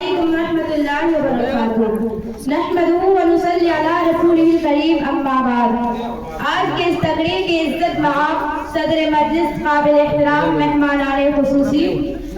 रहमतुल्लाहि व बरकातुहू नहमदुहू व नुसल्ली अला रसूलिहिल करीम अम्मा बाद। आज के इस तकरीर की इज्जत मआब सदर मजलिस काबिल एहतराम मेहमानाने खुसूसी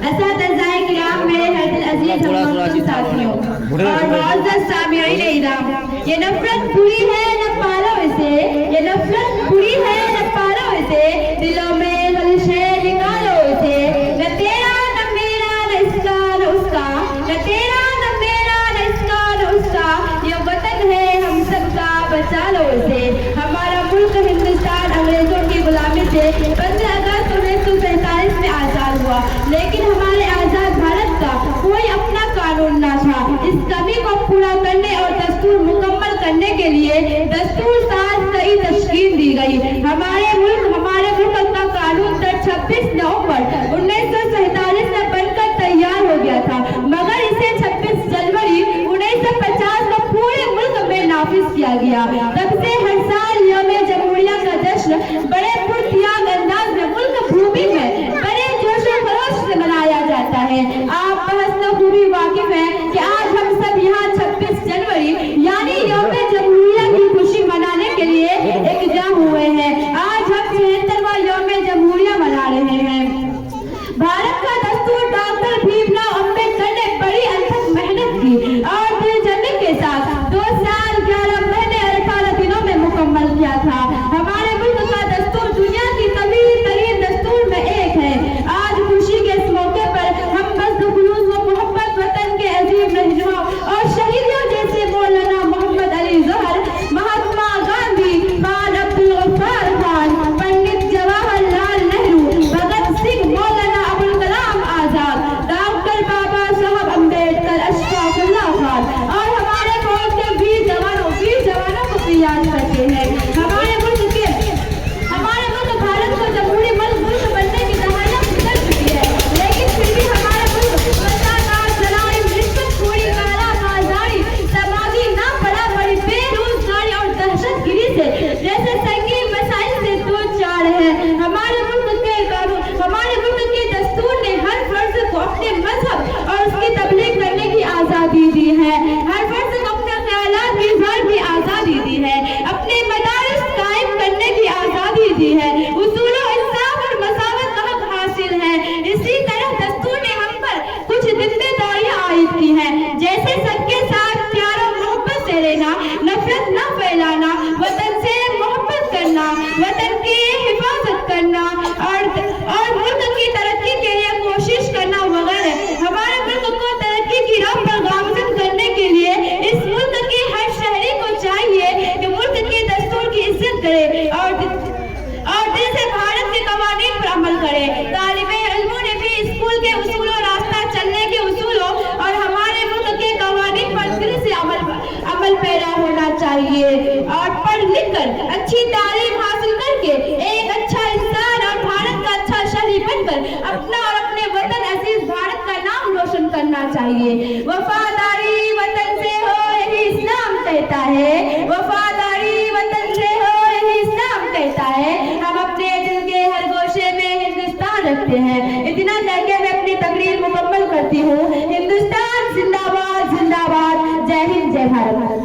असातिज़ाए किराम, मेरे हर्दिल अजीज हम साथियों और मुअज़्ज़ज़ सामिईन इज़ाम, ये नफरत बुरी है न पालो इसे, ये नफरत बुरी है न पालो इसे, दिलों में खलशे निकालो इसे, न तेरा न मेरा न इसका न उसका, न तेरा न मेरा न इसका न उसका, ये वतन है हम सबका बचा लो इसे। हमारा मुल्क हिंदुस्तान अंग्रेजों की गुलामी से 15 अगस्त 1947 में आजाद हुआ, लेकिन हमारे आजाद भारत का कोई अपना कानून न था। इस कमी को पूरा करने और दस्तूर मुकम्मल करने के लिए दस्तूर साज कई तश्कील दी गई। हमारे मुल्क का कानून 26 नवंबर 1947 में बनकर तैयार हो गया था, मगर इसे 26 जनवरी 1950 को पूरे मुल्क में नाफिज किया गया। तब से हर साल यौम जमहूरिया का जश्न बड़े पुरतियाग अंदाज में मुल्क भूमि में बड़े जोश और खरोश से मनाया जाता है। आप बहस खूबी वाकिफ हैं कि आज हम सब यहाँ 26 जनवरी यानी यौम जमहूरिया की खुशी मनाने के लिए एकजुट हुए हैं। आज हम 76वां यौम जमहूरिया मना रहे हैं। भारत का दस्तूर डॉक्टर भीमराव अम्बेडकर ने बड़ी अथक मेहनत की और दिलजमी के साथ 2 साल 11 महीने और 18 दिनों में मुकम्मल किया था। हमारे मुल्क का दस्तूर दुनिया की तवील तरीन दस्तूर में एक है। आज खुशी के इस मौके पर हम मज़दूर व मोहब्बत वतन के अजीम रहनुमा और शहीदों जैसे मौलाना मोहम्मद अली ज़हर, महात्मा गांधी, खान अब्दुल गफ्फार खान, पंडित जवाहरलाल नेहरू, भगत सिंह, मौलाना अबुल कलाम आजाद, डॉक्टर बाबा साहब अम्बेडकर, अशफाक उल्लाह खान और हमारे फौज के वीर जवानों को भी याद करते हैं। हमारे मुल्क भारत को जमहूरी मुल्क बनने की तमन्ना गुजर चुकी है, लेकिन फिर भी हमारे मुल्क फसादात, जराइम, रिश्वतखोरी, कालाबाजारी, समाजी नाबराबरी, बेरोजगारी और दहशतगिरी से जैसे संगीन मसाइल से दो चार है। हमारे मुल्क के दस्तूर ने हर फर्द को अपने मजहब और उसकी तबलीग करने की आजादी दी है। हर फर्द को अपने ख्यालात की इज़हार की आजादी दी है, अपने मदारिस कायम करने की आजादी दी है, उसूल इंसाफ और मसावत का हक हासिल है। इसी तरह दस्तूर ने हम पर कुछ जिम्मेदारियां आयद की हैं, जैसे सबके साथ प्यार और मोहब्बत से रहना, नफरत न फैलाना, वतन से मोहब्बत करना, वतन की हिफाजत करना और मुल्क की तरक्की के लिए कोशिश करना वगैरह। हमारे मुल्क को तरक्की की राह पर गामजन करने के लिए इस मुल्क की हर शहरी को चाहिए कि मुल्क के दस्तूर की इज्जत करे और दिल से भारत के कवानीन पर अमल करे। तालिबे इल्मों ने भी स्कूल के उसूलों, रास्ता चलने के उसूलों और हमारे मुल्क के कवानीन पर दिल से अमल पैरा होना चाहिए और पढ़ लिख कर अच्छी तालीम हासिल करके एक अच्छा इंसान और भारत का अच्छा शहरी बनकर अपना और अपने वतन अजीज भारत का नाम रोशन करना चाहिए। वफादारी वतन से हो यही इस्लाम कहता है, वफादारी वतन से हो यही इस्लाम कहता है। हम अपने दिल के हर गोशे में हिंदुस्तान रखते हैं। इतना कहकर मैं अपनी तकरीर मुकम्मल करती हूँ। हिंदुस्तान जिंदाबाद जिंदाबाद। जय हिंद जय भारत।